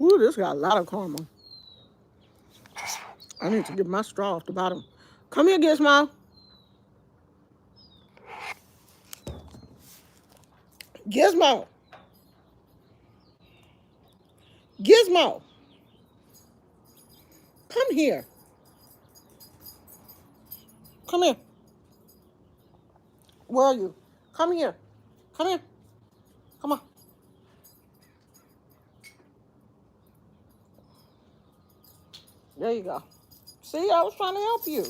Ooh, this got a lot of caramel. I need to get my straw off the bottom. Come here, Gizmo. Gizmo. Gizmo. Come here. Come here. Where are you? Come here. Come here. Come on. There you go. See, I was trying to help you.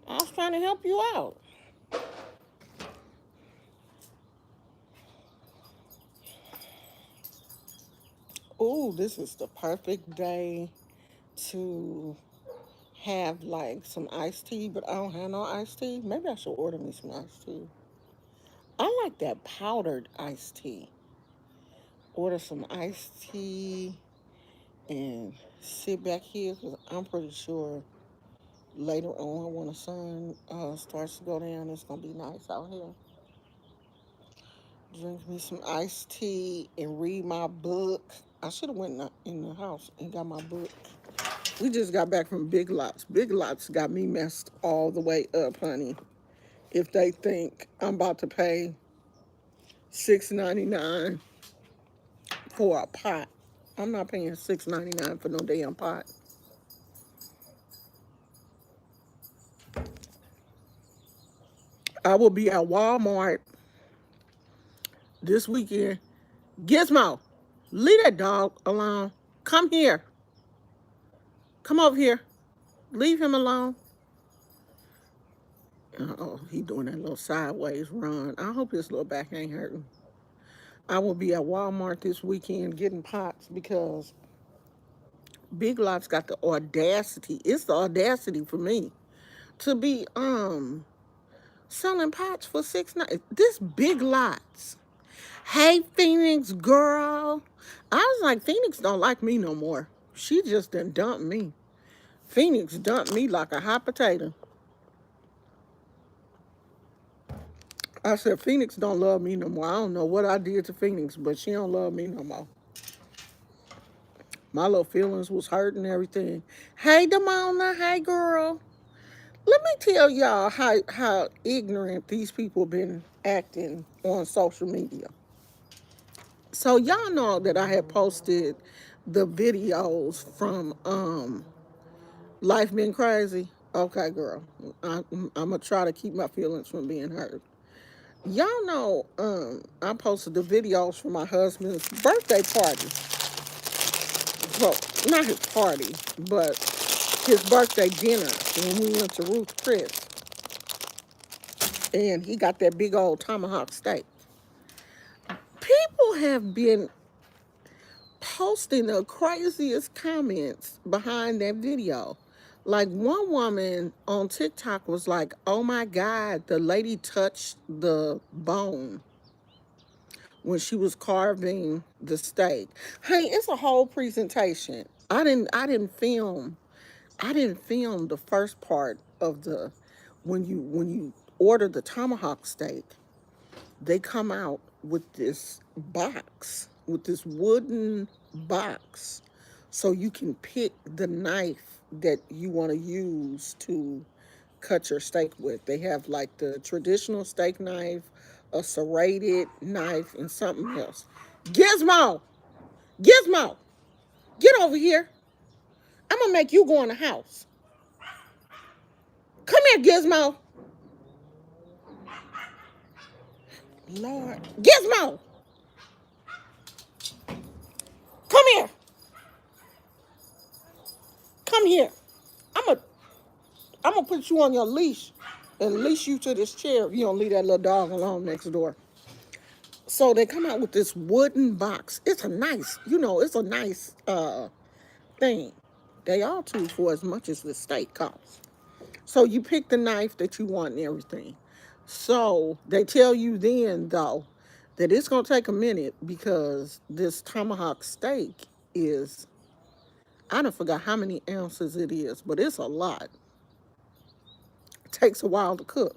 I was trying to help you out. Ooh, this is the perfect day to have like some iced tea, but I don't have no iced tea. Maybe I should order me some iced tea. I like that powdered iced tea. Order some iced tea and sit back here because I'm pretty sure later on when the sun starts to go down, it's going to be nice out here. Drink me some iced tea and read my book. I should have went in the house and got my book. We just got back from Big Lots. Big Lots got me messed all the way up, honey. If they think I'm about to pay $6.99 for a pot, I'm not paying $6.99 for no damn pot. I will be at Walmart this weekend. Gizmo, leave that dog alone. Come here. Come over here. Leave him alone. Oh, he doing that little sideways run. I hope his little back ain't hurting. I will be at Walmart this weekend getting pots because Big Lots got the audacity. It's the audacity for me to be selling pots for 6.9. This Big Lots. Hey Phoenix girl. I was like, Phoenix don't like me no more. She just done dumped me. Phoenix dumped me like a hot potato. I said, Phoenix don't love me no more. I don't know what I did to Phoenix, but she don't love me no more. My little feelings was hurt and everything. Hey, Damona. Hey, girl. Let me tell y'all how ignorant these people been acting on social media. So y'all know that I had posted the videos from Life Been Crazy. Okay, girl. I'm gonna try to keep my feelings from being hurt. Y'all know I posted the videos from my husband's birthday party. Well, not his party, but his birthday dinner when we went to Ruth Chris. And he got that big old Tomahawk steak. People have been posting the craziest comments behind that video. Like one woman on TikTok was like, oh my God, the lady touched the bone when she was carving the steak. Hey, it's a whole presentation. I didn't film the first part of the when you order the tomahawk steak, they come out with this box, with this wooden box, so you can pick the knife that you want to use to cut your steak with. They have like the traditional steak knife, a serrated knife, and something else. Gizmo! Gizmo! Get over here. I'm gonna make you go in the house. Come here, Gizmo. Lord. Gizmo! Come here. Come here. I'm gonna I'm gonna put you on your leash and leash you to this chair if you don't leave that little dog alone next door. So they come out with this wooden box. It's a nice, it's a nice thing. They all two for as much as the steak costs. So you pick the knife that you want and everything. So they tell you then though that it's gonna take a minute because this tomahawk steak is, I don't forgot how many ounces it is, but it's a lot. It takes a while to cook.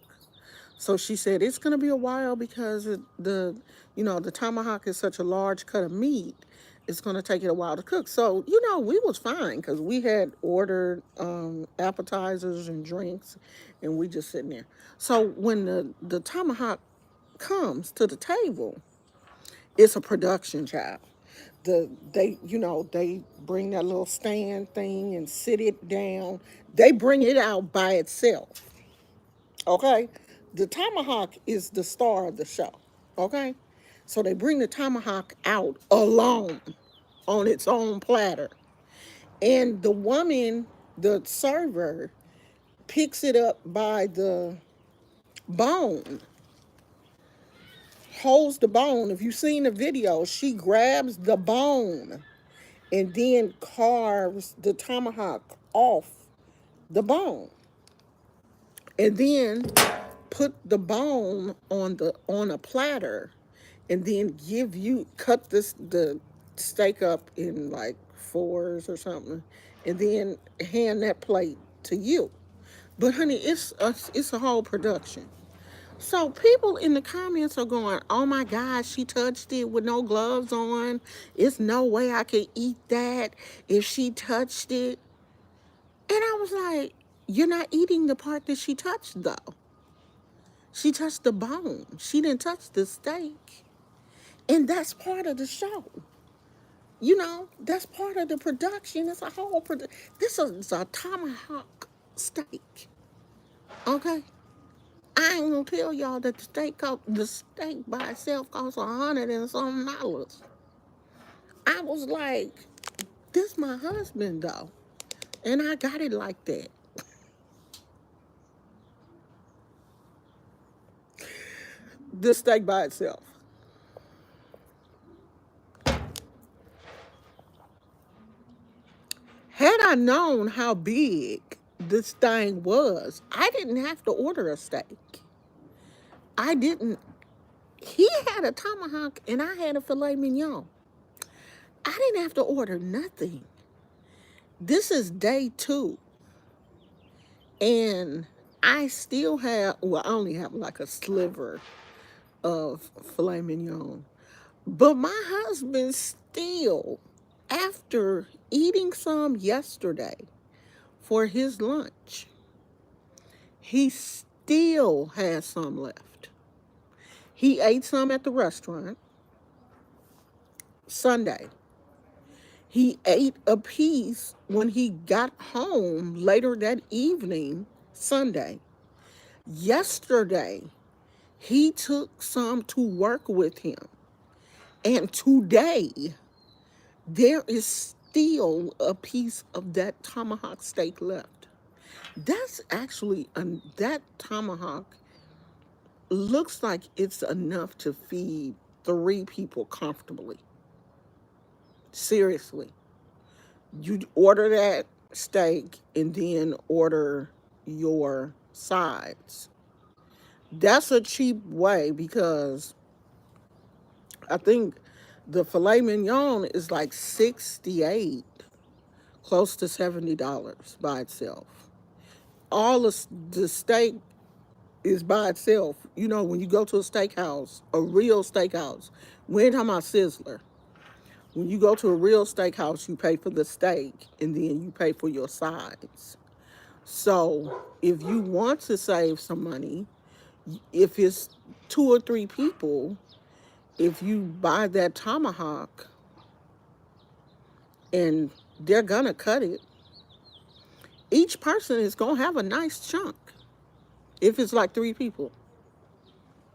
So she said it's gonna be a while because the tomahawk is such a large cut of meat. It's gonna take it a while to cook. So we was fine because we had ordered appetizers and drinks, and we just sitting there. So when the tomahawk comes to the table, it's a production job. They bring that little stand thing and sit it down. They bring it out by itself. Okay, the tomahawk is the star of the show. Okay, so they bring the tomahawk out alone on its own platter, and the woman, the server, picks it up by the bone, holds the bone. If you've seen the video, she grabs the bone and then carves the tomahawk off the bone, and then put the bone on a platter, and then cut the steak up in like fours or something, and then hand that plate to you. But honey, it's a whole production. So people in the comments are going, "Oh my God, she touched it with no gloves on. It's no way I could eat that if she touched it." And I was like, "You're not eating the part that she touched, though. She touched the bone. She didn't touch the steak, and that's part of the show. That's part of the production. It's a whole production. This is a tomahawk steak. Okay." I ain't gonna tell y'all that the steak by itself costs $100 and some dollars. I was like, this my husband though. And I got it like that. The steak by itself. Had I known how big this thing was, I didn't have to order a steak. I didn't. He had a tomahawk and I had a filet mignon. I didn't have to order nothing. This is day 2. And I still have, well, I only have like a sliver of filet mignon. But my husband still, after eating some yesterday for his lunch, he still has some left. He ate some at the restaurant Sunday. He ate a piece when he got home later that evening Sunday. Yesterday, he took some to work with him. And today, there is still a piece of that tomahawk steak left. That tomahawk looks like it's enough to feed 3 people comfortably. Seriously. You order that steak and then order your sides. That's a cheap way because I think the filet mignon is like 68, close to $70 by itself. All of the steak is by itself. When you go to a steakhouse, a real steakhouse, we ain't talking about Sizzler. When you go to a real steakhouse, you pay for the steak and then you pay for your sides. So if you want to save some money, if it's 2 or 3 people, if you buy that tomahawk and they're gonna cut it, each person is gonna have a nice chunk. If it's like 3 people,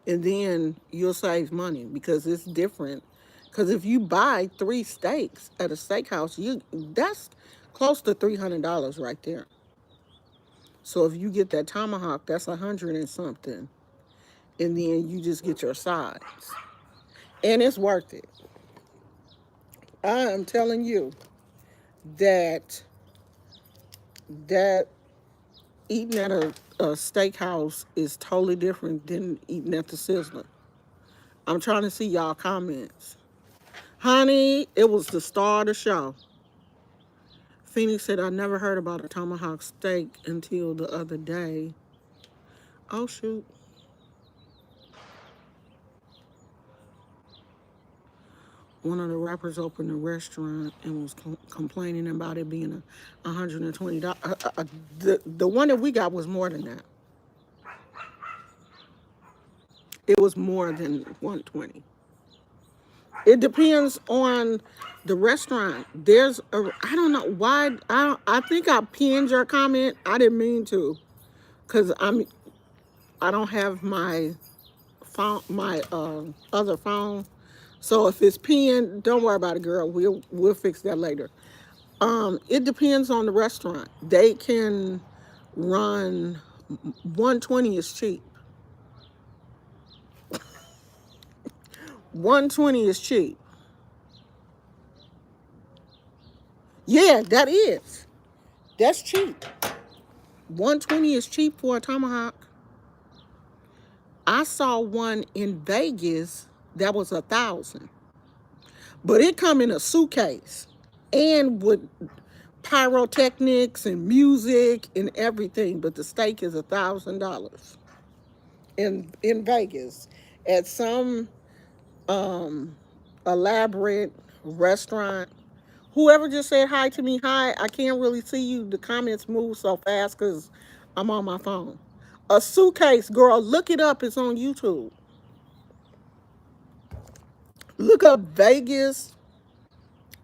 and then you'll save money because it's different. Because if you buy 3 steaks at a steakhouse, that's close to $300 right there. So if you get that tomahawk, that's 100 and something, and then you just get your sides, and it's worth it. I am telling you that that eating at a steakhouse is totally different than eating at the Sizzler. I'm trying to see y'all comments. Honey, it was the star of the show. Phoenix said, I never heard about a tomahawk steak until the other day. Oh, shoot. one of the rappers opened a restaurant and was complaining about it being a $120. The one that we got was more than that. It was more than 120. It depends on the restaurant. I don't know why. I think I pinned your comment. I didn't mean to, cause I don't have my phone, my other phone. So if it's pinned, don't worry about it, girl. We'll fix that later. It depends on the restaurant. They can run 120 is cheap. 120 is cheap. Yeah, that is. That's cheap. 120 is cheap for a tomahawk. I saw one in Vegas that was 1,000, but it come in a suitcase and with pyrotechnics and music and everything. But the steak is $1,000 in Vegas at some um, elaborate restaurant. Whoever just said hi to me, hi. I can't really see you. The comments move so fast because I'm on my phone. A suitcase, girl. Look it up. It's on YouTube. Look up Vegas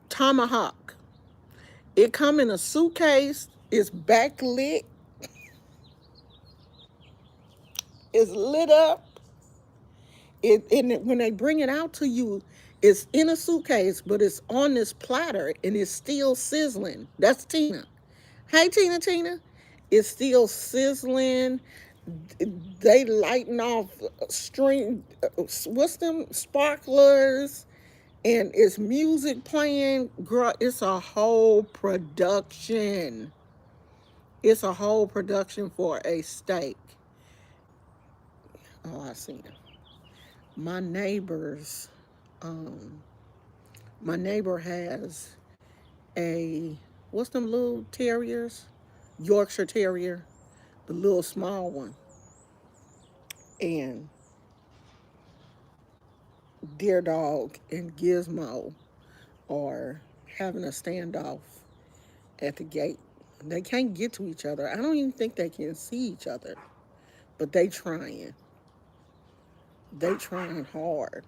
Tomahawk. It come in a suitcase. It's backlit. It's lit up. When they bring it out to you, it's in a suitcase, but it's on this platter and it's still sizzling. That's Tina. Hey, Tina, Tina. It's still sizzling. They lighting off string, what's them, sparklers, and it's music playing. Girl, it's a whole production. It's a whole production for a steak. Oh, I see it. My neighbors, um, my neighbor has a, what's them little terriers? Yorkshire Terrier, the little small one. And their dog and Gizmo are having a standoff at the gate. They can't get to each other. I don't even think they can see each other, but they trying. They trying hard.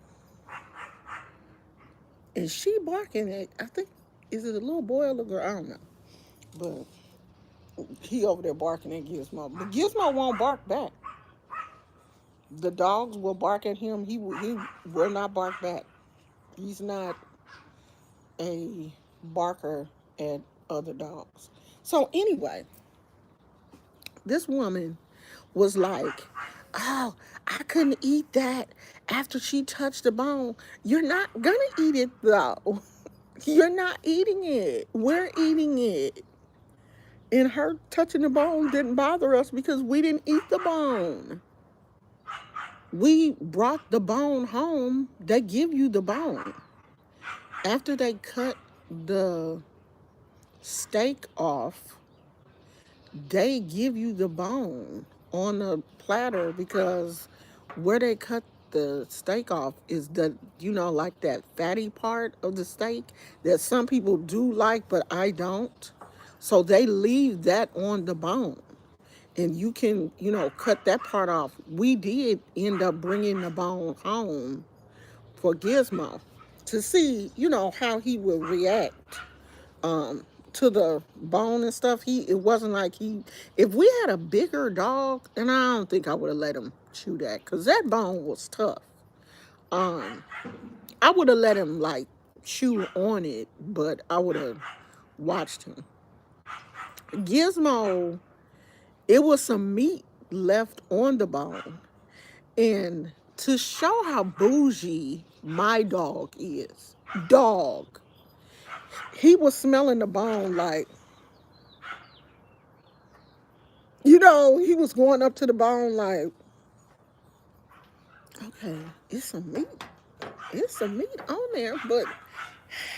And she barking at, I think, is it a little boy or a little girl? I don't know. But he over there barking at Gizmo. But Gizmo won't bark back. The dogs will bark at him. He will not bark back. He's not a barker at other dogs. So anyway, this woman was like, "Oh, I couldn't eat that after she touched the bone." You're not gonna eat it though. You're not eating it. We're eating it. And her touching the bone didn't bother us because we didn't eat the bone. We brought the bone home. They give you the bone. After they cut the steak off, they give you the bone on a platter because where they cut the steak off is like that fatty part of the steak that some people do like, but I don't. So they leave that on the bone. And you can, cut that part off. We did end up bringing the bone home for Gizmo to see, how he would react to the bone and stuff. It wasn't like if we had a bigger dog, then I don't think I would have let him chew that because that bone was tough. Um, I would have let him like chew on it, but I would have watched him. Gizmo, it was some meat left on the bone. And to show how bougie my dog is, he was smelling the bone like, he was going up to the bone like, okay, it's some meat. It's some meat on there, but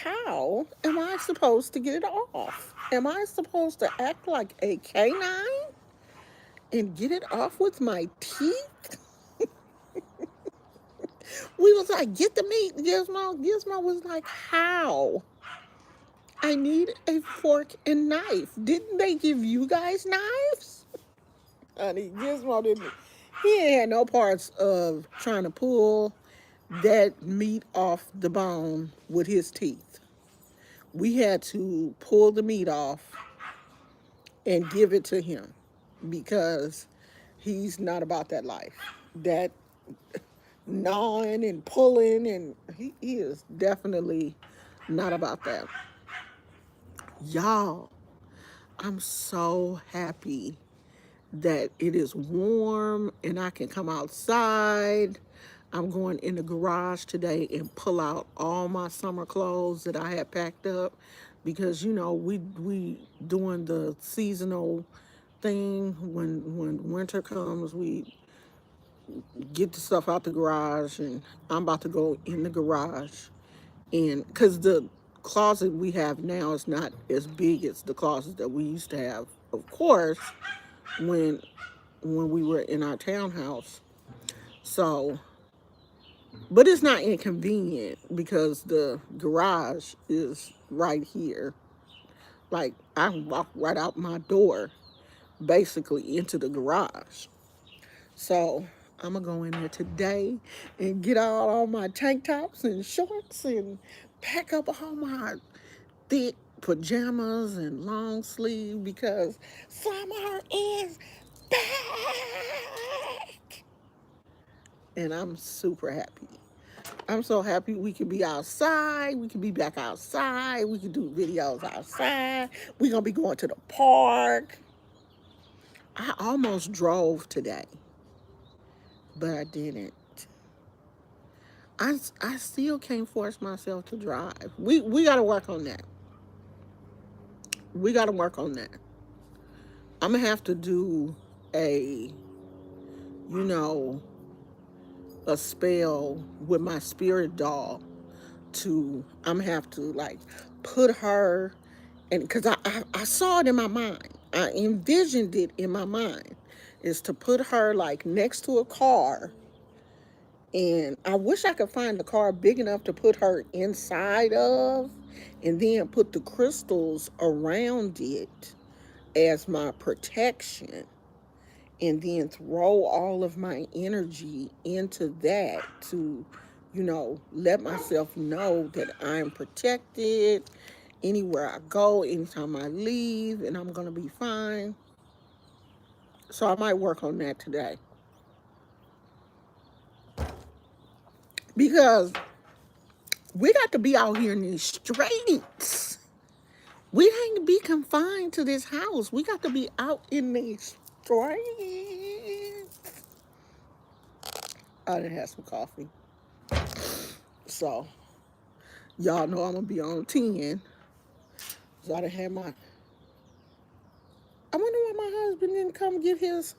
how am I supposed to get it off? Am I supposed to act like a canine and get it off with my teeth? We was like, get the meat, Gizmo. Gizmo was like, how? I need a fork and knife. Didn't they give you guys knives? Honey, Gizmo didn't. He ain't had no parts of trying to pull that meat off the bone with his teeth. We had to pull the meat off and give it to him because he's not about that life. That gnawing and pulling, and he is definitely not about that. Y'all, I'm so happy that it is warm and I can come outside. I'm going in the garage today and pull out all my summer clothes that I had packed up because we doing the seasonal thing. When winter comes, we get the stuff out the garage, and I'm about to go in the garage, and because the closet we have now is not as big as the closet that we used to have, of course, when we were in our townhouse. So, but it's not inconvenient because the garage is right here. Like, I can walk right out my door, basically into the garage. So I'm gonna go in there today and get out all my tank tops and shorts and pack up all my thick pajamas and long sleeve because summer is back. And I'm super happy. I'm so happy we can be outside. We can be back outside. We can do videos outside. We're going to be going to the park. I almost drove today, but I didn't. I still can't force myself to drive. We got to work on that. We got to work on that. I'm going to have to do a, you know, a spell with my spirit doll to, I'm going to have to like put her, and because I saw it in my mind. I envisioned it in my mind, is to put her like next to a car. And I wish I could find the car big enough to put her inside of, and then put the crystals around it as my protection, and then throw all of my energy into that to, let myself know that I'm protected anywhere I go, anytime I leave, and I'm going to be fine. So I might work on that today. Because we got to be out here in these streets. We ain't be confined to this house. We got to be out in these streets. I done had some coffee. So, y'all know I'm going to be on 10. So I done had my... I wonder why my husband didn't come get his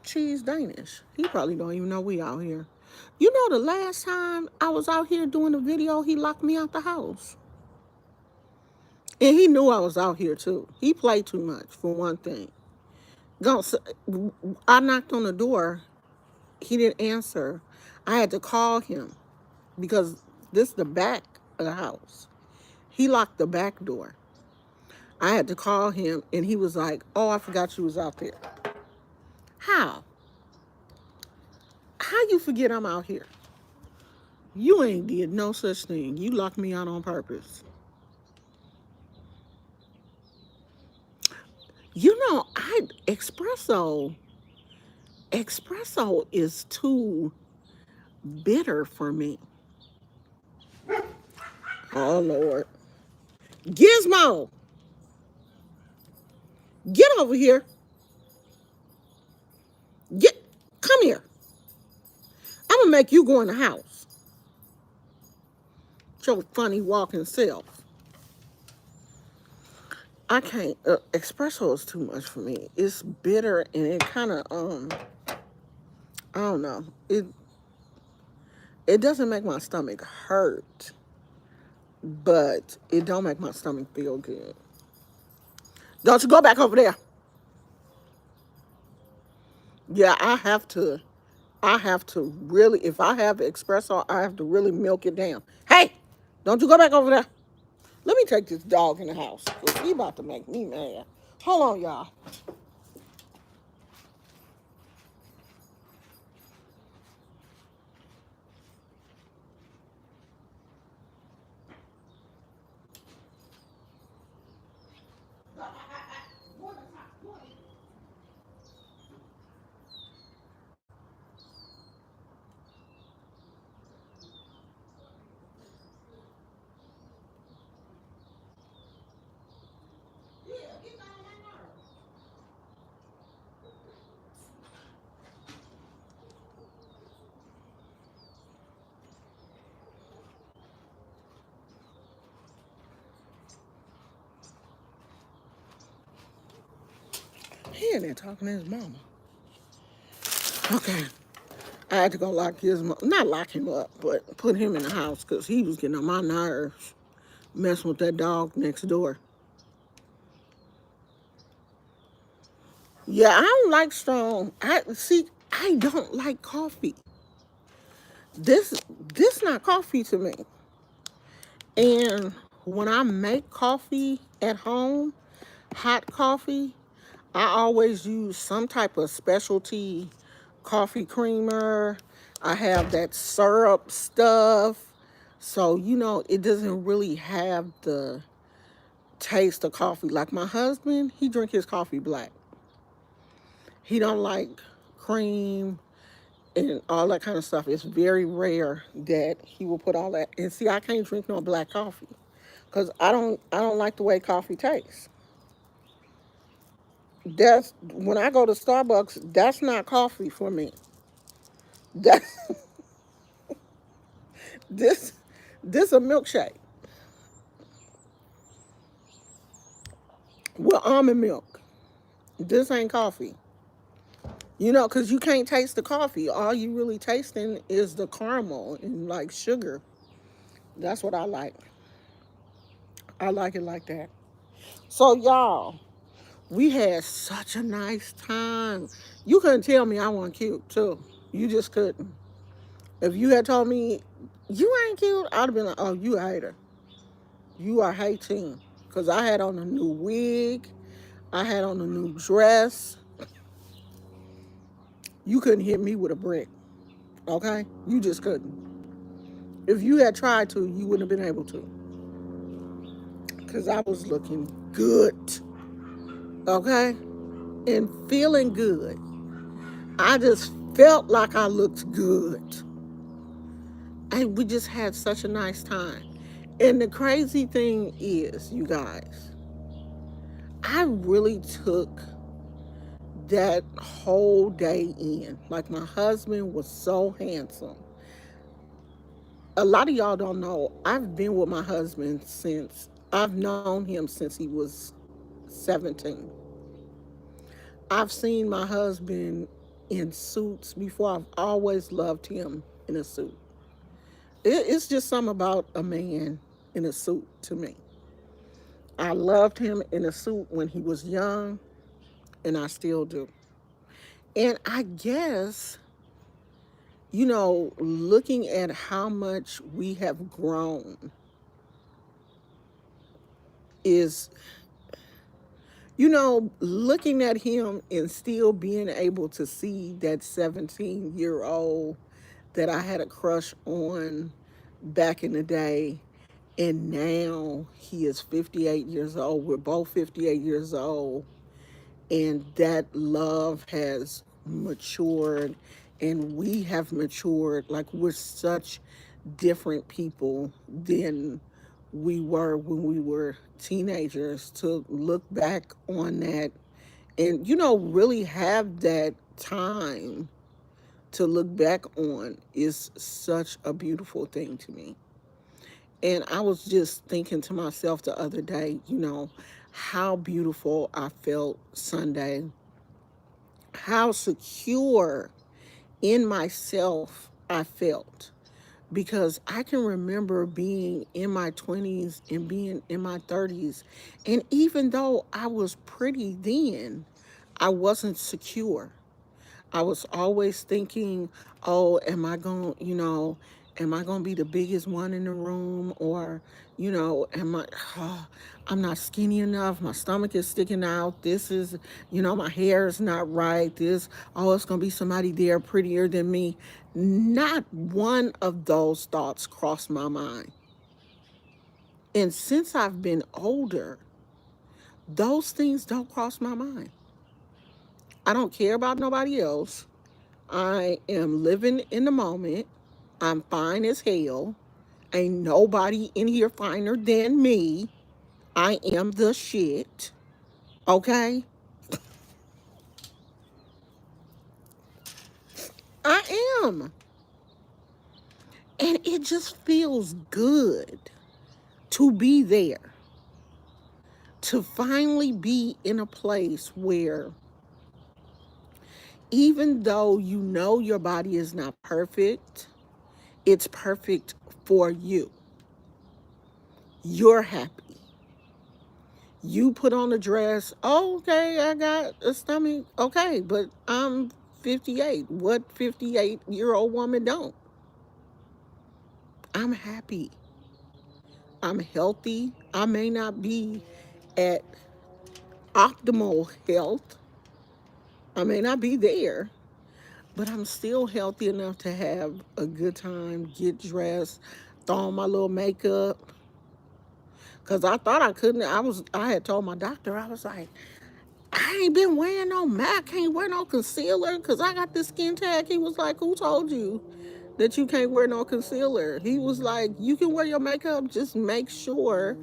cheese Danish. He probably don't even know we out here. You know, the last time I was out here doing the video, he locked me out the house. And he knew I was out here too. He played too much, for one thing. I knocked on the door. He didn't answer. I had to call him because this is the back of the house. He locked the back door. I had to call him, and he was like, "Oh, I forgot you was out there." How? How you forget I'm out here? You ain't did no such thing. You locked me out on purpose. Espresso is too bitter for me. Oh, Lord. Gizmo, get over here. Come here. I'm going to make you go in the house. Your funny walking self. I can't. Espresso is too much for me. It's bitter, and it kind of, I don't know. It doesn't make my stomach hurt, but it don't make my stomach feel good. Don't you go back over there. Yeah, I have to I have to really, if I have espresso, I have to really milk it down. Hey, don't you go back over there. Let me take this dog in the house because he about to make me mad. Hold on, y'all. He in there talking to his mama. Okay. I had to go lock his, not lock him up, but put him in the house because he was getting on my nerves, messing with that dog next door. Yeah, I don't like strong. I see. I don't like coffee. This this not coffee to me. And when I make coffee at home, hot coffee, I always use some type of specialty coffee creamer. I have that syrup stuff. So, it doesn't really have the taste of coffee. Like my husband, he drink his coffee black. He don't like cream and all that kind of stuff. It's very rare that he will put all that. And see, I can't drink no black coffee because I don't like the way coffee tastes. That's when I go to Starbucks. That's not coffee for me. That's this this a milkshake with almond milk. This ain't coffee. Because you can't taste the coffee. All you really tasting is the caramel and like sugar. That's what I like. I like it like that. So y'all, we had such a nice time. You couldn't tell me I wasn't cute too. You just couldn't. If you had told me you ain't cute, I'd have been like, oh, you a hater. You are hating. Because I had on a new wig. I had on a new dress. You couldn't hit me with a brick. Okay? You just couldn't. If you had tried to, you wouldn't have been able to. Because I was looking good. Okay? And feeling good. I just felt like I looked good. And we just had such a nice time. And the crazy thing is, you guys, I really took that whole day in. Like my husband was so handsome. A lot of y'all don't know, I've been with my husband since I've known him since he was 17. I've seen my husband in suits before. I've always loved him in a suit. It's just something about a man in a suit to me. I loved him in a suit when he was young, and I still do. And I guess, looking at how much we have grown is, looking at him and still being able to see that 17-year-old that I had a crush on back in the day. And now he is 58 years old. We're both 58 years old. And that love has matured and we have matured. Like we're such different people than we were when we were teenagers. To look back on that and really have that time to look back on is such a beautiful thing to me. And I was just thinking to myself the other day, how beautiful I felt Sunday, how secure in myself I felt. Because I can remember being in my 20s and being in my 30s. And even though I was pretty then, I wasn't secure. I was always thinking, oh, am I going to be the biggest one in the room? Or, oh, I'm not skinny enough. My stomach is sticking out. This is, my hair is not right. It's going to be somebody there prettier than me. Not one of those thoughts crossed my mind. And since I've been older, those things don't cross my mind. I don't care about nobody else. I am living in the moment. I'm fine as hell. Ain't nobody in here finer than me. I am the shit. Okay? I am. And it just feels good to be there. To finally be in a place where, even though you know your body is not perfect, it's perfect for you. You're happy. You put on a dress. Oh, okay, I got a stomach. Okay, but I'm 58. What 58-year-old woman don't? I'm happy. I'm healthy. I may not be at optimal health. I may not be there, but I'm still healthy enough to have a good time, get dressed, throw on my little makeup. Cause I thought I couldn't. I had told my doctor, I was like, I ain't been wearing no MAC, can't wear no concealer because I got this skin tag. He was like, who told you that you can't wear no concealer? He was like, you can wear your makeup, just make sure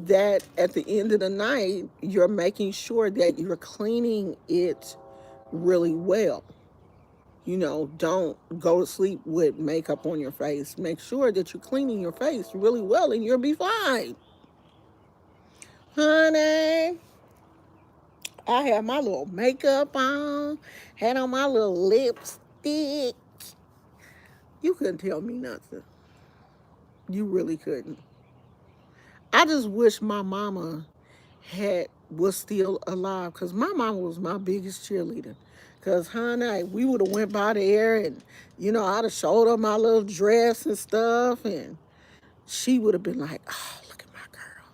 that at the end of the night, you're making sure that you're cleaning it really well. Don't go to sleep with makeup on your face. Make sure that you're cleaning your face really well and you'll be fine. Honey, I had my little makeup on, had on my little lipstick. You couldn't tell me nothing. You really couldn't. I just wish my mama had was still alive, because my mama was my biggest cheerleader. Cause honey, we would have went by there and I'd have showed her my little dress and stuff, and she would have been like, "Oh, look at my girl,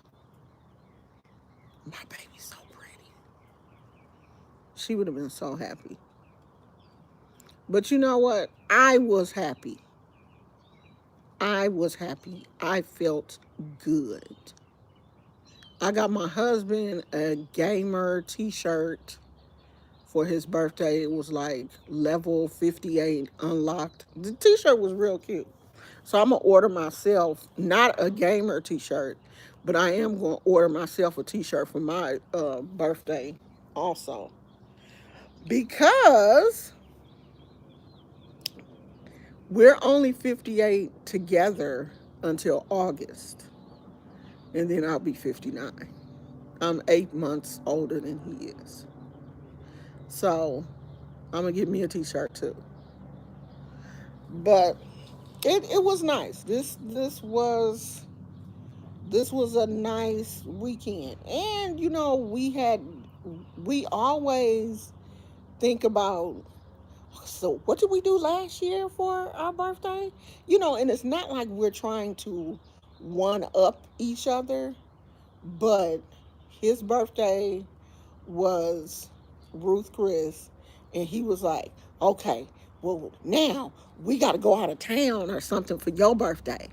my baby's so pretty." She would have been so happy. But you know what? I was happy. I was happy. I felt good. I got my husband a gamer t-shirt for his birthday. It was like level 58 unlocked. The t-shirt was real cute. So I'm going to order myself, not a gamer t-shirt, but I am going to order myself a t-shirt for my birthday also. Because we're only 58 together until August. And then I'll be 59. I'm 8 months older than he is. So I'm gonna get me a t-shirt too. But it was nice. This was a nice weekend. And we always think about, so what did we do last year for our birthday? And it's not like we're trying to one up each other, but his birthday was Ruth Chris, and he was like, okay, well, now we got to go out of town or something for your birthday.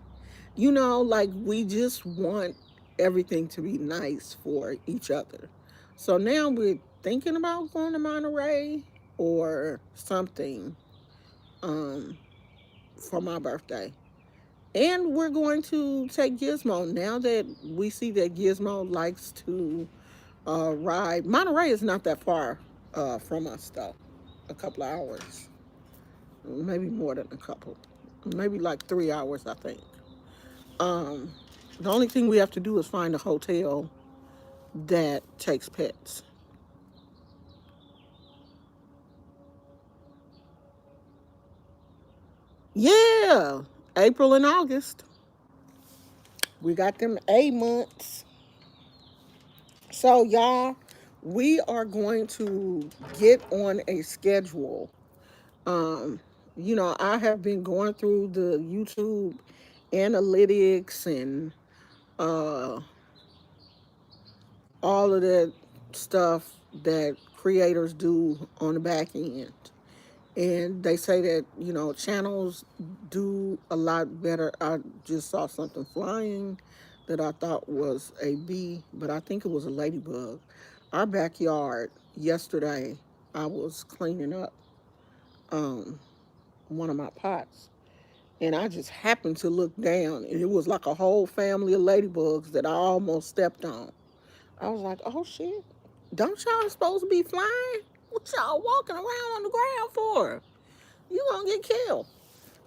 Like we just want everything to be nice for each other. So now we're thinking about going to Monterey or something um, for my birthday. And we're going to take Gizmo now that we see that Gizmo likes to ride. Monterey is not that far from us, though. A couple of hours, maybe more than a couple, maybe like 3 hours, I think. Um, the only thing we have to do is find a hotel that takes pets. Yeah, April and August. We got them A months. So, y'all, we are going to get on a schedule Um, I have been going through the YouTube analytics and uh, all of that stuff that creators do on the back end. And they say that, channels do a lot better. I just saw something flying that I thought was a bee, but I think it was a ladybug. Our backyard yesterday, I was cleaning up um, one of my pots, and I just happened to look down, and it was like a whole family of ladybugs that I almost stepped on. I was like, oh shit, don't y'all supposed to be flying? What y'all walking around on the ground for? You gonna get killed.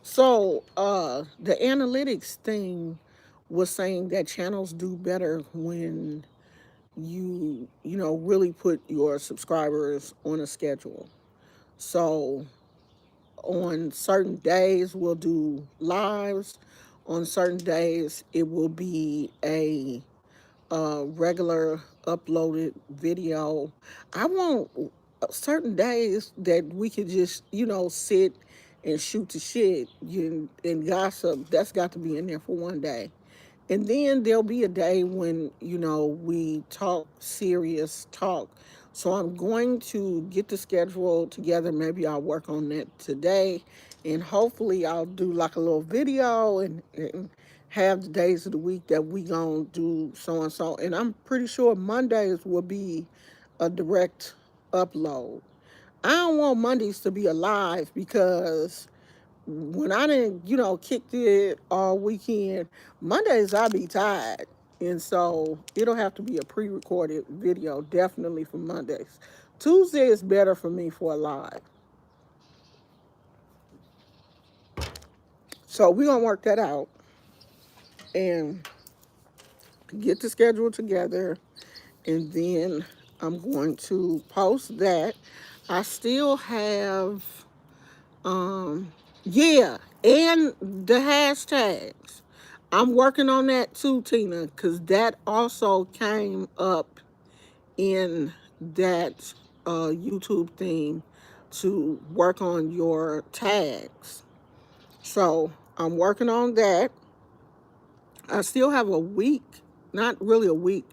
So the analytics thing was saying that channels do better when you really put your subscribers on a schedule. So on certain days we'll do lives. On certain days it will be a regular uploaded video. I want certain days that we could just, sit and shoot the shit and gossip. That's got to be in there for one day. And then there'll be a day when, we talk serious talk. So I'm going to get the schedule together. Maybe I'll work on that today. And hopefully I'll do like a little video and have the days of the week that we gonna do so and so. And I'm pretty sure Mondays will be a direct upload. I don't want Mondays to be alive because when I didn't, kicked it all weekend, Mondays I be tired. And so it'll have to be a pre recorded video, definitely for Mondays. Tuesday is better for me for a live. So we're going to work that out and get the schedule together. And then I'm going to post that. I still have, um, yeah, and the hashtags. I'm working on that too, Tina, because that also came up in that YouTube thing to work on your tags. So I'm working on that. I still have a week, not really a week,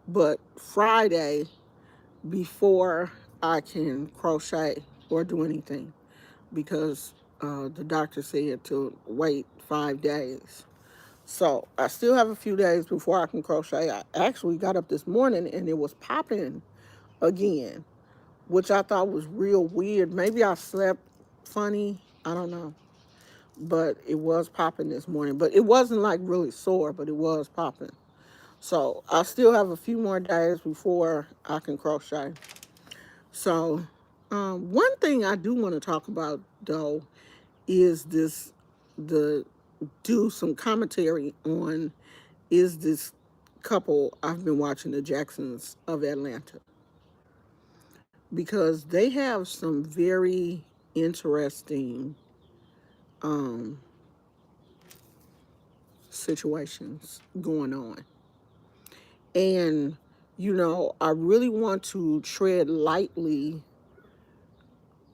but Friday before I can crochet or do anything because the doctor said to wait 5 days. So I still have a few days before I can crochet. I actually got up this morning and it was popping again, which I thought was real weird. Maybe I slept funny. I don't know. But it was popping this morning. But it wasn't like really sore, but it was popping. So I still have a few more days before I can crochet. So one thing I do want to talk about though is the do some commentary on is this couple I've been watching, the Jacksons of Atlanta, because they have some very interesting um, situations going on. And, I really want to tread lightly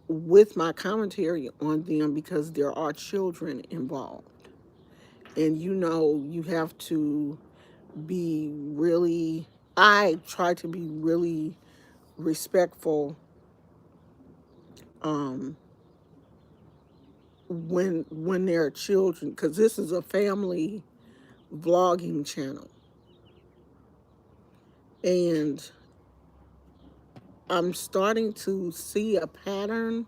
with my commentary on them because there are children involved. And, you have to be really, I try to be really respectful um, when there are children, because this is a family vlogging channel. And I'm starting to see a pattern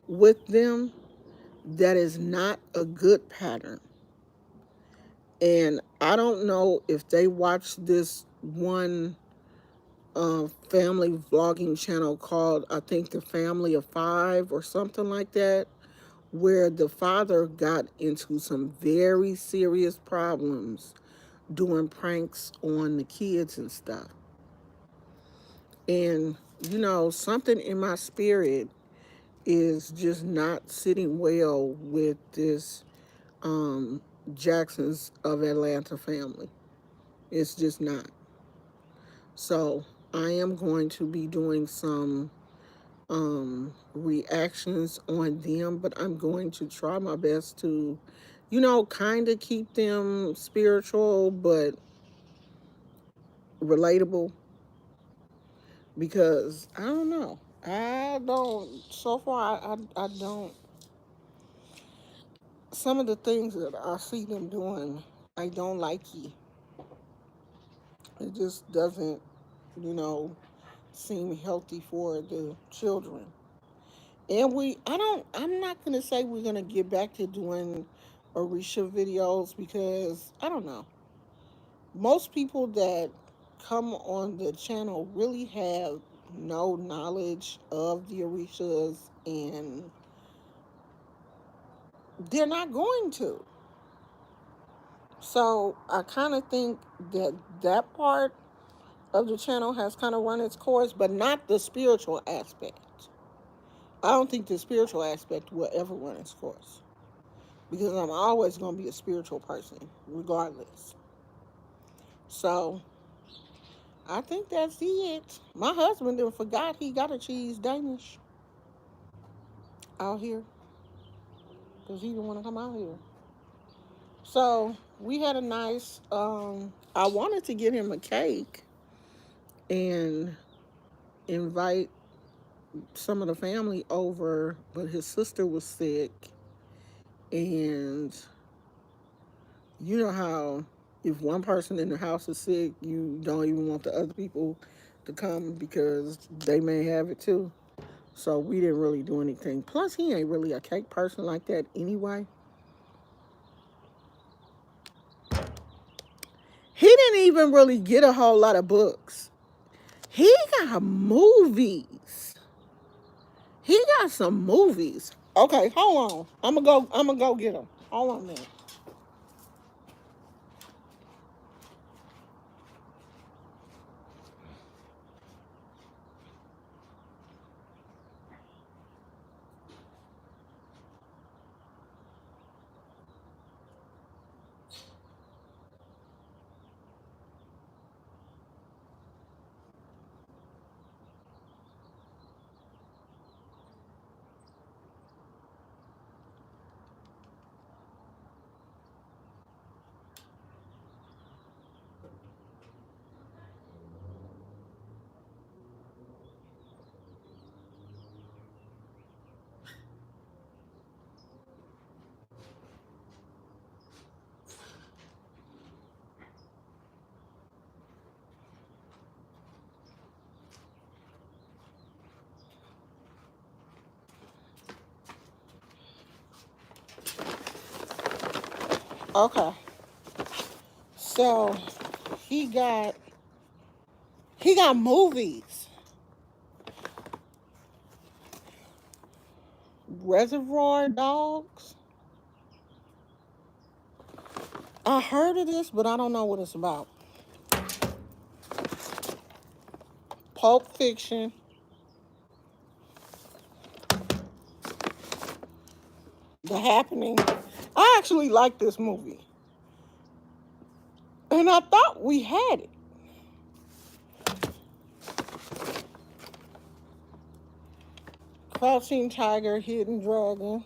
with them that is not a good pattern. And I don't know if they watch this one family vlogging channel called, I think, The Family of Five or something like that, where the father got into some very serious problems doing pranks on the kids and stuff. And, something in my spirit is just not sitting well with this um, Jacksons of Atlanta family. It's just not. So I am going to be doing some reactions on them, but I'm going to try my best to, kind of keep them spiritual but relatable because I don't know. I don't, so far, I don't, some of the things that I see them doing, I don't like it. It just doesn't, you know, seem healthy for the children. And I'm not going to say we're going to get back to doing Orisha videos because I don't know. Most people that come on the channel really have no knowledge of the Orishas and they're not going to. So I kind of think that that part of the channel has kind of run its course, but not the spiritual aspect. I don't think the spiritual aspect will ever run its course because I'm always going to be a spiritual person, regardless. So I think that's it. My husband didn't forgot he got a cheese Danish out here because he didn't want to come out here. So we had a nice. I wanted to get him a cake and invite some of the family over, but his sister was sick, and you know how if one person in the house is sick, you don't even want the other people to come because they may have it too. So we didn't really do anything. Plus, he ain't really a cake person like that anyway. He didn't even really get a whole lot of books. He got movies. He got some movies. Okay, hold on. I'm gonna go get him. Hold on a minute. Okay. So he got he got movies. Reservoir Dogs. I heard of this, but I don't know what it's about. Pulp Fiction. The Happening. I actually like this movie. And I thought we had it. Crouching Tiger, Hidden Dragon.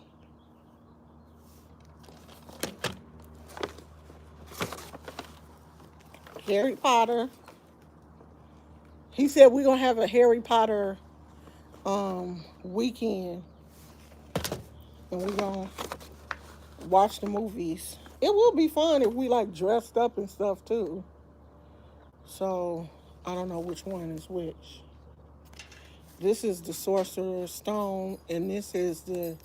Harry Potter. He said we're gonna have a Harry Potter weekend and we're gonna watch the movies. It will be fun if we like dressed up and stuff too. So I don't know which one is which. This is the Sorcerer's Stone, and this is the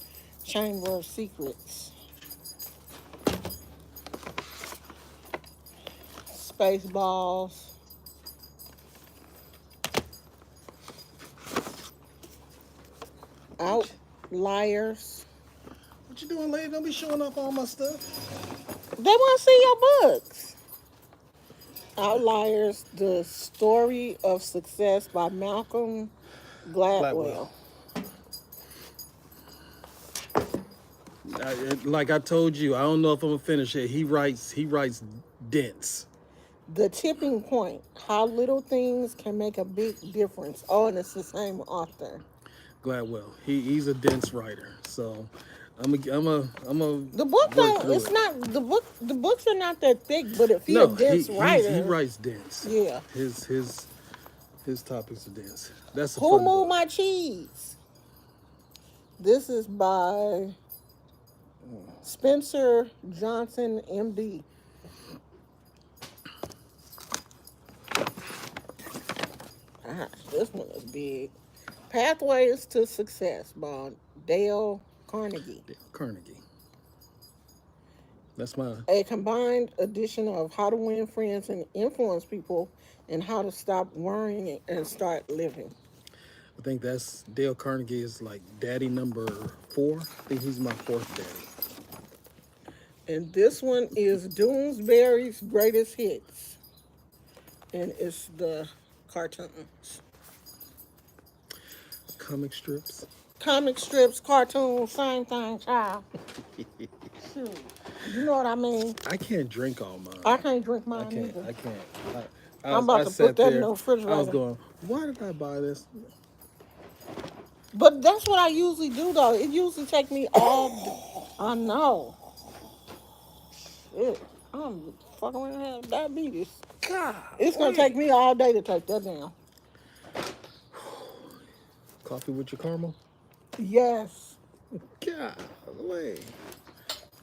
Chamber of Secrets. Spaceballs. Outliers. What you doing, lady? Don't be showing off all my stuff. They want to see your books. Outliers, the story of success by Malcolm Gladwell. Gladwell. Like I told you, I don't know if I'm gonna finish it. He writes dense. The Tipping Point, how little things can make a big difference. Oh, and it's the same author. Gladwell. He's a dense writer, so I'm a The book work don't. through It's it. not the book. The books are not that thick. But if he a No, dense he writer, writes dense. yeah. His topics are dense. That's a Who fun moved book. my cheese? This is by Spencer Johnson, MD. Gosh, this one is big. Pathways to Success by Dale Carnegie. Dale Carnegie. That's mine. A combined edition of How to Win Friends and Influence People and How to Stop Worrying and Start Living. I think that's Dale Carnegie is like daddy number 4. I think he's my fourth daddy. And this one is Doonesbury's Greatest Hits. And it's the cartoons. Comic strips. Comic strips, cartoons, same thing, child. Shoot. You know what I mean? I can't drink all mine. I can't drink I mine can't. either. I can't. I'm about I to put sat that in there. the I was refrigerator. going, why did I buy this? But that's what I usually do, though. It usually take me all. I know. Shit. I'm fucking around and have diabetes. God. It's gonna take me all day to take that down. Coffee with your caramel? Yes. Golly.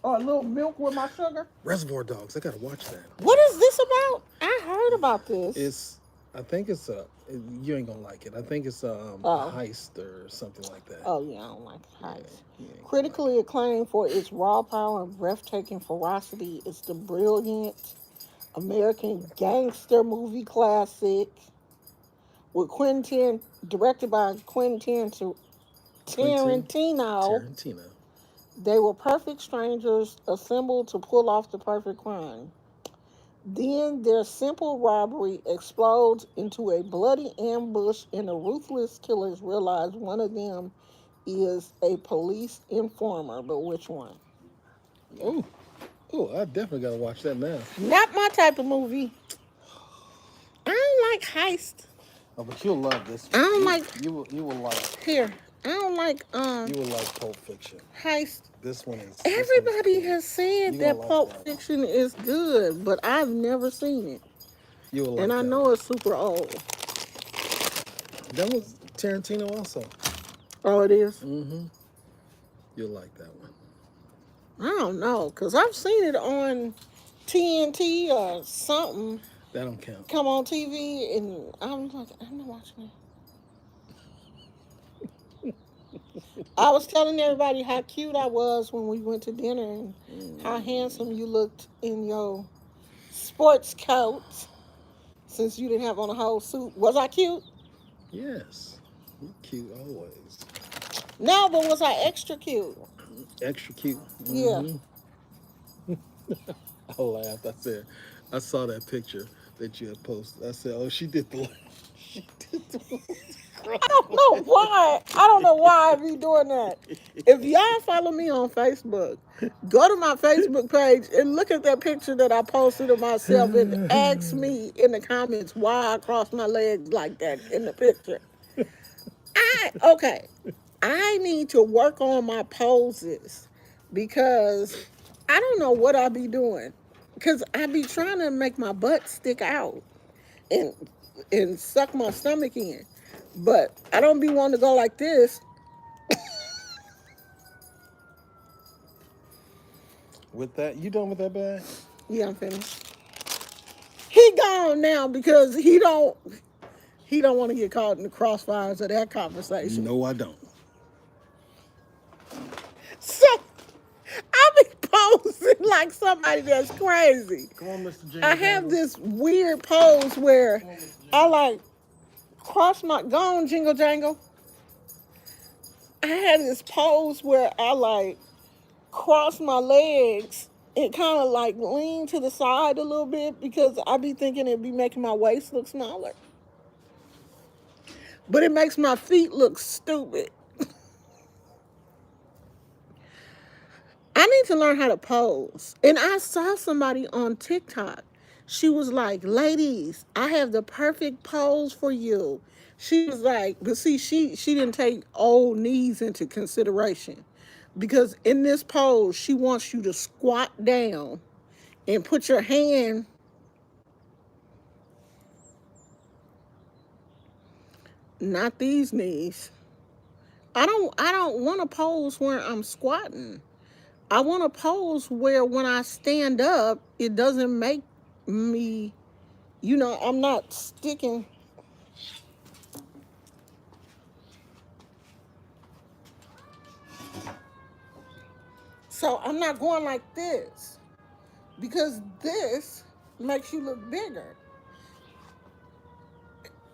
Or a little milk with my sugar. Reservoir Dogs. I gotta watch that. What is this about? I heard about this. It's. I think it's a. You ain't gonna like it. I think it's a Oh. heist or something like that. Oh yeah, I don't like heights. You ain't gonna Critically acclaimed for its raw power and breathtaking ferocity, it's the brilliant American gangster movie classic with Quentin, directed by Quentin Quentin Tarantino. Tarantino. They were perfect strangers assembled to pull off the perfect crime. Then their simple robbery explodes into a bloody ambush, and the ruthless killers realize one of them is a police informer. But which one? Oh, oh, I definitely gotta watch that now. Not my type of movie. I don't like heist. Oh, but you'll love this. I don't like. You will like Here, I don't like you will like Pulp Fiction. heist. This one is. Everybody cool. has said You that gonna like Pulp that. Fiction is good, but I've never seen it, You will like and I that know one. it's super old. That was Tarantino also. Oh, it is. Mm-hmm. You'll like that one. I don't know, cause I've seen it on TNT or something That don't count. come on TV, and I'm like, I'm not watching it. I was telling everybody how cute I was when we went to dinner and how handsome you looked in your sports coat since you didn't have on a whole suit. Was I cute? Yes. You're cute always. No, but was I extra cute? Extra cute. Yeah. I laughed. I said, I saw that picture that you had posted. I said, oh, she did the. She did the. I don't know why. I don't know why I be doing that. If y'all follow me on Facebook, go to my Facebook page and look at that picture that I posted of myself and ask me in the comments why I cross my legs like that in the picture. Okay. I need to work on my poses because I don't know what I be doing. Because I be trying to make my butt stick out and suck my stomach in. But I don't be wanting to go like this. With that, you done with that bag? Yeah, I'm finished. He gone now because he don't want to get caught in the crossfires of that conversation. No, I don't. So I be posing like somebody that's crazy. Come on, Mr. James. I have this weird pose where I like cross my go on jingle jangle. I had this pose where I like cross my legs and kind of like lean to the side a little bit because I be thinking it'd be making my waist look smaller. But it makes my feet look stupid. I need to learn how to pose. And I saw somebody on TikTok She was like, ladies, I have the perfect pose for you. She was like, but see, she didn't take old knees into consideration. Because in this pose, she wants you to squat down and put your hand, not these knees. I don't want to pose where I'm squatting. I want to pose where when I stand up, it doesn't make me, I'm not sticking. So I'm not going like this because this makes you look bigger.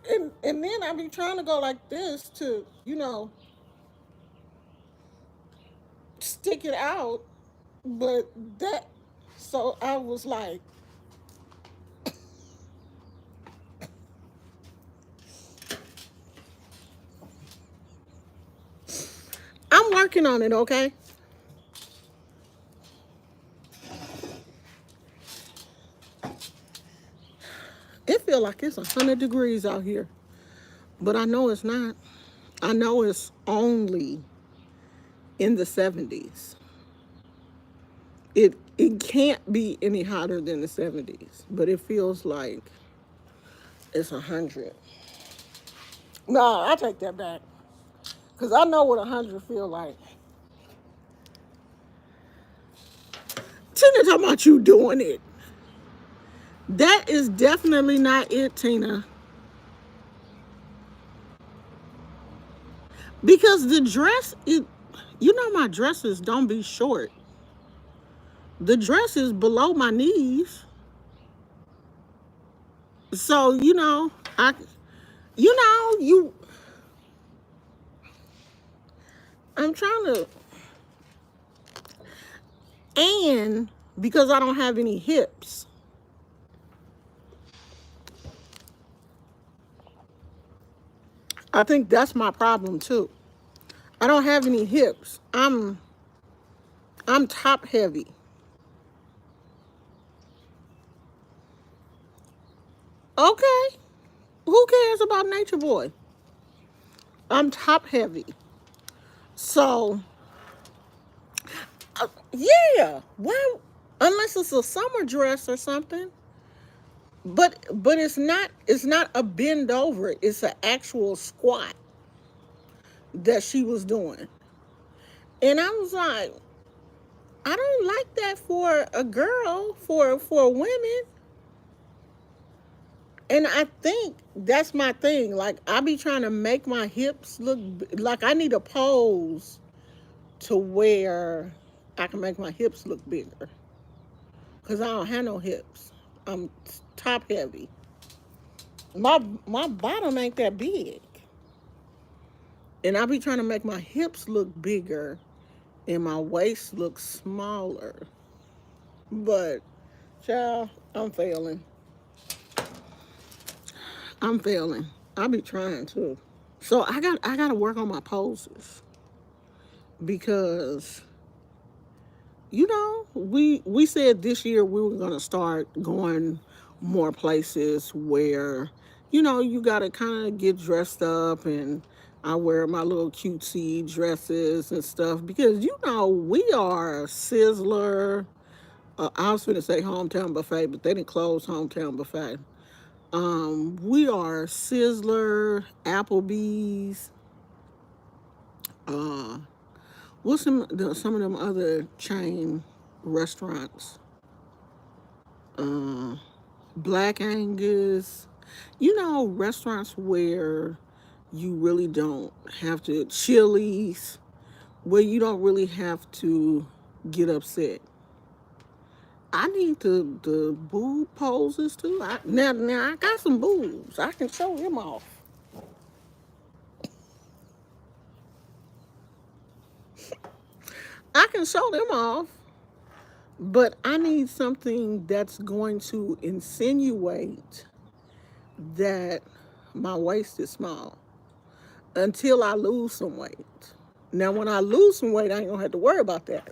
And then I be trying to go like this to, stick it out, but that, so I was like, I'm working on it, okay? It feel like it's 100 degrees out here, but I know it's not. I know it's only in the 70s. It can't be any hotter than the 70s, but it feels like it's 100. No, I take that back because I know what 100 feel like. Tina talking about you doing it. That is definitely not it, Tina. Because the dress, my dresses don't be short. The dress is below my knees. So, I, you know, you, I'm trying to, and because I don't have any hips, I think that's my problem too. I don't have any hips. I'm top heavy. Okay. Who cares about Nature Boy? I'm top heavy. So, yeah. Well, unless it's a summer dress or something. But it's not a bend over. It's an actual squat that she was doing. And I was like, I don't like that for a girl, for women. And I think that's my thing. Like I be trying to make my hips look like I need a pose to where I can make my hips look bigger. Cause I don't have no hips. I'm top heavy. My bottom ain't that big. And I be trying to make my hips look bigger and my waist look smaller. But child, I'm failing. I'm failing. I be trying to. So I gotta work on my poses because we said this year we were gonna start going more places where you gotta kind of get dressed up, and I wear my little cutesy dresses and stuff because we are Sizzler. I was going to say Hometown Buffet, but they didn't close Hometown Buffet. We are Sizzler, Applebee's. Uh, what's some of them other chain restaurants? Uh, Black Angus. Restaurants where you really don't have to. Chili's, where you don't really have to get upset. I need the boob poses too. Now I got some boobs. I can show them off. I can show them off, but I need something that's going to insinuate that my waist is small until I lose some weight. Now, when I lose some weight, I ain't gonna have to worry about that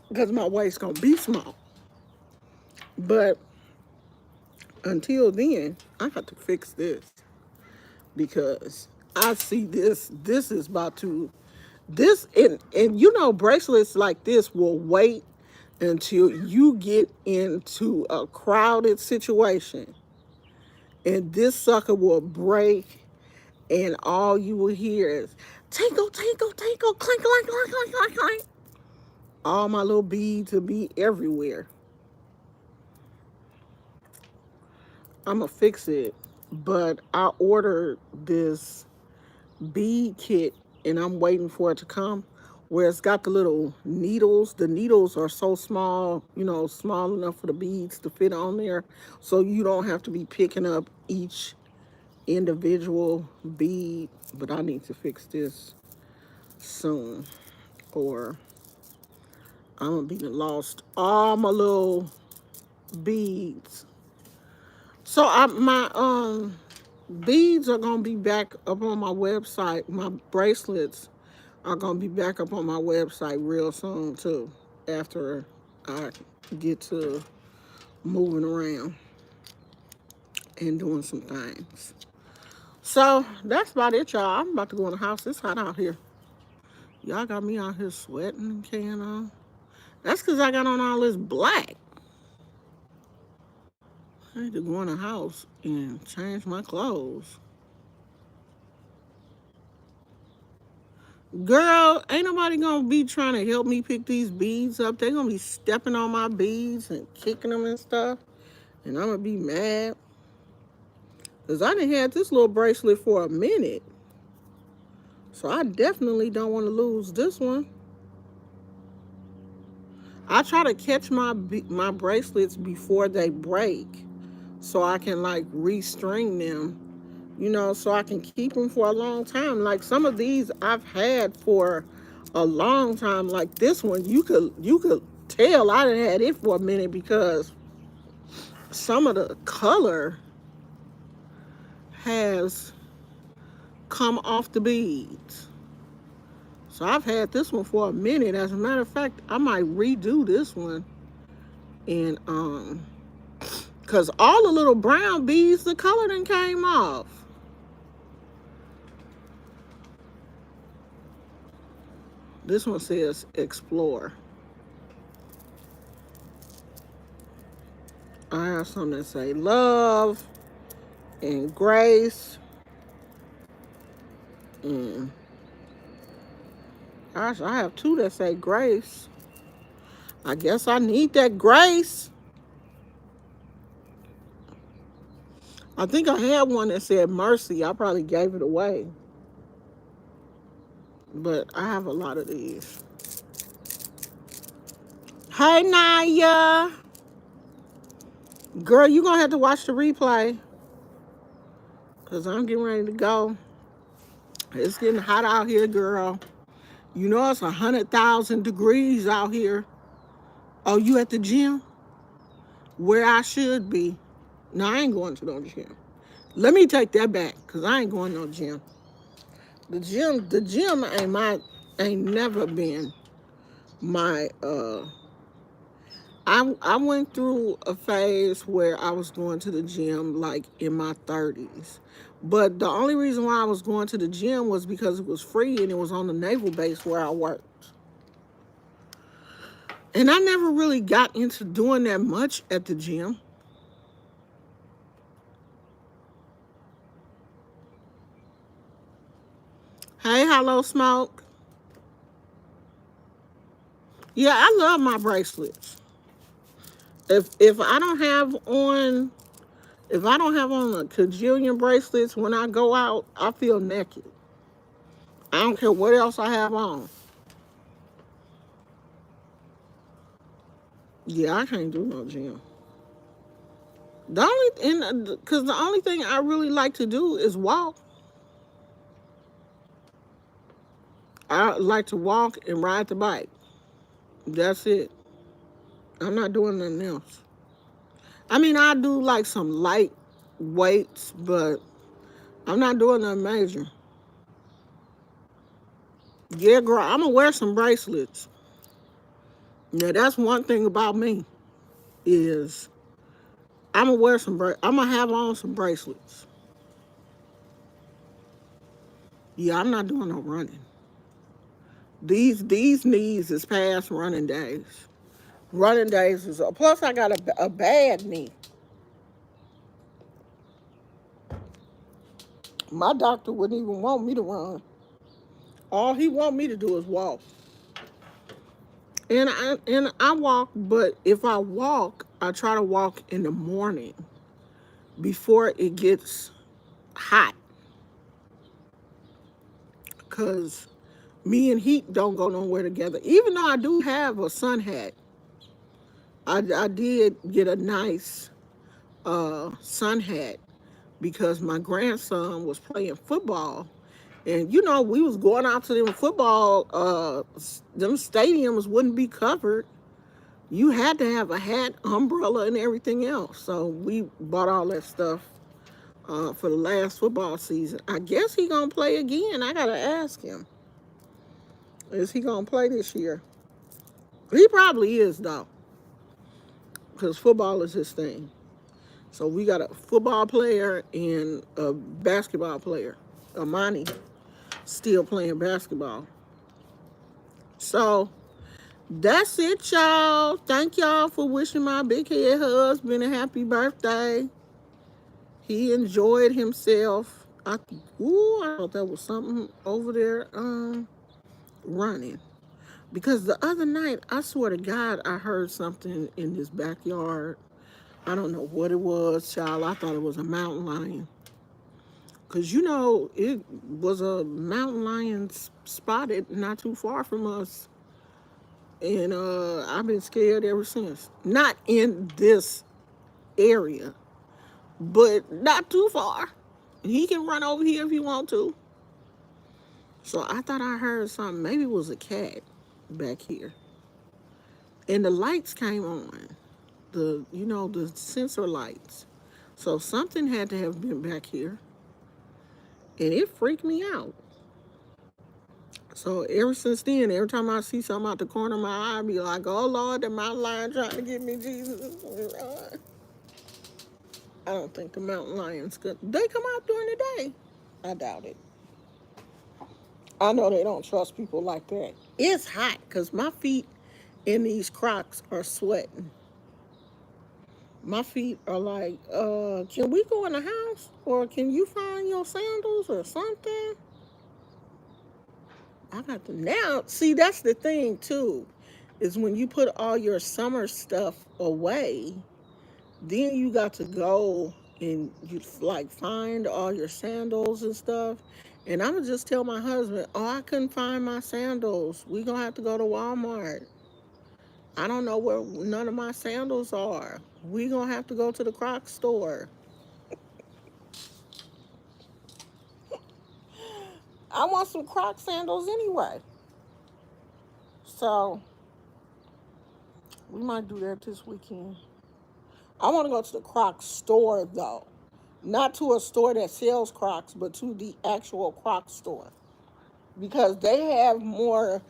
because my waist gonna be small. But until then, I got to fix this because I see this. This is about to this and you know bracelets like this will wait until you get into a crowded situation and this sucker will break and all you will hear is tinkle, tinkle, tinkle, clink, clink, clink, clink, clink, clink. All my little beads will be everywhere. I'm gonna fix it, but I ordered this bead kit and I'm waiting for it to come. Where it's got the little needles. The needles are so small, you know, small enough for the beads to fit on there. So you don't have to be picking up each individual bead. But I need to fix this soon. Or I'm gonna be lost all my little beads. So my beads are gonna be back up on my website. My bracelets are gonna be back up on my website real soon too. After I get to moving around and doing some things. So that's about it, y'all. I'm about to go in the house. It's hot out here. Y'all got me out here sweating and can on. That's because I got on all this black. I need to go in the house and change my clothes. Girl, ain't nobody gonna be trying to help me pick these beads up. They gonna be stepping on my beads and kicking them and stuff. And I'm gonna be mad. Because I done had this little bracelet for a minute. So I definitely don't want to lose this one. I try to catch my bracelets before they break so I can like restring them, you know, so I can keep them for a long time. Like some of these I've had for a long time. Like this one, you could tell I done had it for a minute because some of the color has come off the beads. So I've had this one for a minute. As a matter of fact, I might redo this one and cause all the little brown beads, the color done came off. This one says explore. I have something that say love and grace. And gosh, I have two that say grace. I guess I need that grace. I think I had one that said mercy. I probably gave it away. But I have a lot of these. Hey Naya. Girl, you gonna have to watch the replay. Cause I'm getting ready to go. It's getting hot out here, girl. You know it's 100,000 degrees out here. Oh, you at the gym? Where I should be. No, I ain't going to no gym. Let me take that back, cause I ain't going to no gym. The gym ain't never been my I went through a phase where I was going to the gym like in my 30s. But the only reason why I was going to the gym was because it was free and it was on the naval base where I worked. And I never really got into doing that much at the gym. Hey, hello, Smoke. Yeah, I love my bracelets. If I don't have on if I don't have on a cajillion bracelets when I go out, I feel naked. I don't care what else I have on. Yeah, I can't do no gym. The only because the only thing I really like to do is walk. I like to walk and ride the bike. That's it. I'm not doing nothing else. I mean, I do like some light weights, but I'm not doing nothing major. Yeah, girl, I'm gonna wear some bracelets. Now, that's one thing about me is I'm gonna wear some. I'm gonna have on some bracelets. Yeah, I'm not doing no running. These knees is past running days. Running days is plus I got a bad knee. My doctor wouldn't even want me to run. All he want me to do is walk. And I walk, but if I walk, I try to walk in the morning before it gets hot, cause me and heat don't go nowhere together. Even though I do have a sun hat, I did get a nice sun hat because my grandson was playing football. And we was going out to them football, them stadiums wouldn't be covered. You had to have a hat, umbrella, and everything else. So we bought all that stuff for the last football season. I guess he gonna play again. I gotta ask him. Is he gonna play this year? He probably is though, because football is his thing. So we got a football player and a basketball player. Amani still playing basketball. So that's it, y'all. Thank y'all for wishing my big head husband a happy birthday. He enjoyed himself. I thought that was something over there running. Because the other night, I swear to God, I heard something in this backyard. I don't know what it was, child. I thought it was a mountain lion. Because, it was a mountain lion spotted not too far from us. And I've been scared ever since. Not in this area, but not too far. He can run over here if he want to. So I thought I heard something. Maybe it was a cat back here. And the lights came on. The sensor lights. So something had to have been back here. And it freaked me out. So ever since then, every time I see something out the corner of my eye, I be like, oh Lord, the mountain lion trying to get me, Jesus. I don't think the mountain lions could. They come out during the day. I doubt it. I know they don't trust people like that. It's hot because my feet in these Crocs are sweating. My feet are like, can we go in the house? Or can you find your sandals or something? I got them now. See, that's the thing too, is when you put all your summer stuff away, then you got to go and you like find all your sandals and stuff. And I would just tell my husband, oh, I couldn't find my sandals. We gonna have to go to Walmart. I don't know where none of my sandals are. We gonna have to go to the Crocs store. I want some Croc sandals anyway. So we might do that this weekend. I want to go to the Croc store though. Not to a store that sells Crocs, but to the actual Croc store. Because they have more,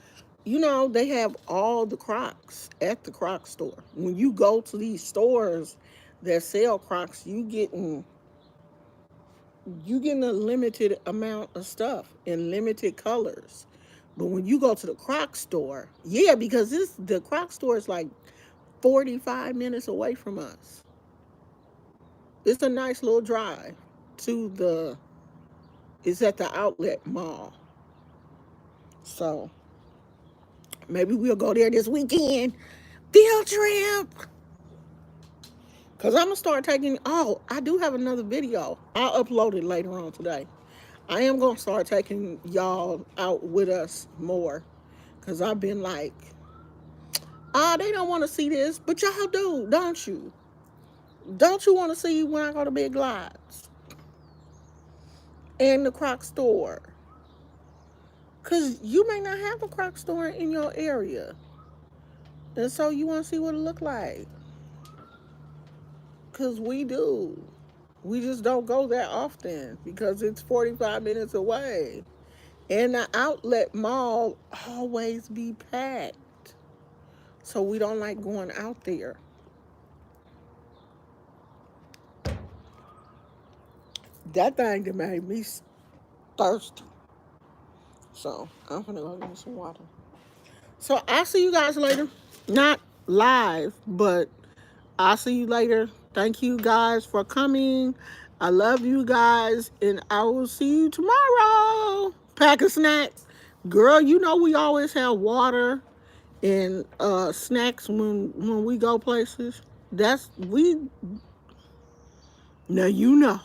they have all the Crocs at the Croc store. When you go to these stores that sell Crocs, you getting a limited amount of stuff in limited colors. But when you go to the Croc store, yeah, because the Croc store is like 45 minutes away from us. It's a nice little drive to it's at the outlet mall. So maybe we'll go there this weekend. Field trip. Because I'm going to start I do have another video. I'll upload it later on today. I am going to start taking y'all out with us more. Because I've been like, they don't want to see this. But y'all do, don't you? Don't you want to see when I go to Big Lots? And the Croc store? Because you may not have a Croc store in your area. And so you want to see what it look like. Because we do. We just don't go that often because it's 45 minutes away. And the outlet mall always be packed. So we don't like going out there. That thing that made me thirsty. So I'm gonna go get me some water. So I'll see you guys later. Not live, but I'll see you later. Thank you guys for coming. I love you guys, and I will see you tomorrow. Pack a snack. Girl, you know we always have water and snacks when we go places. That's we now you know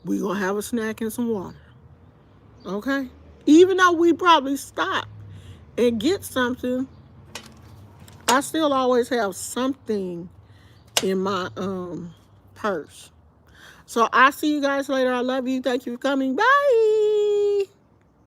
we gonna have a snack and some water. Okay? Even though we probably stop and get something, I still always have something in my purse. So I'll see you guys later. I love you. Thank you for coming. Bye.